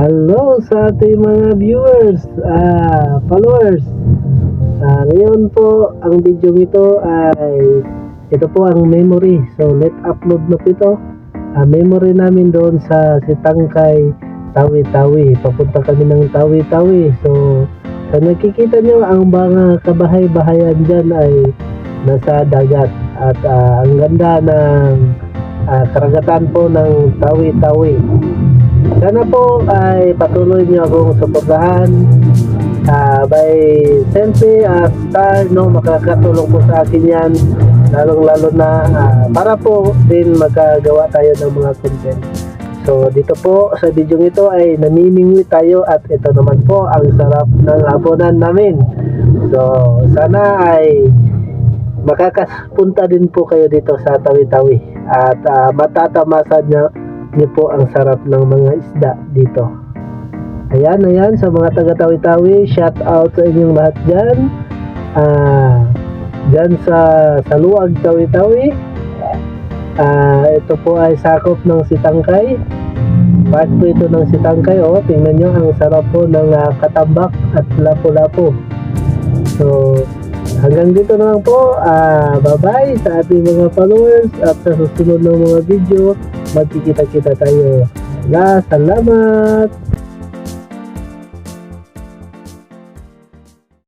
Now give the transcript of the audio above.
Hello sa ating mga viewers, followers. Ngayon po, ang video ito ay ito po ang memory. So, let's upload na po ito. Memory namin doon sa Sitangkay, Tawi-Tawi. Papunta kami ng Tawi-Tawi. So, sa nakikita nyo, ang mga kabahay-bahayan dyan ay nasa dagat. At ang ganda ng karagatan po ng Tawi-Tawi. Sana po ay patuloy niyo akong suportahan by siyempre star, no, makakatulong po sa akin yan, lalong lalo na para po din magagawa tayo ng mga content. So dito po sa video ito ay namimingwi tayo at ito naman po ang sarap ng hapunan namin. So sana ay makakapunta din po kayo dito sa Tawi-Tawi at matatamasa niyo po ang sarap ng mga isda dito. Ayan, sa mga taga Tawi-Tawi, shout out sa inyong lahat dyan. Dyan sa Luwag, Tawi-Tawi. Ito po ay sakop ng Sitangkay. Part po ito ng Sitangkay. Tingnan nyo, ang sarap po ng katambak at lapu-lapu. So, hanggang dito na lang po. Bye-bye sa ating mga followers at sa susunod ng mga video magkikita-kita tayo. Salamat!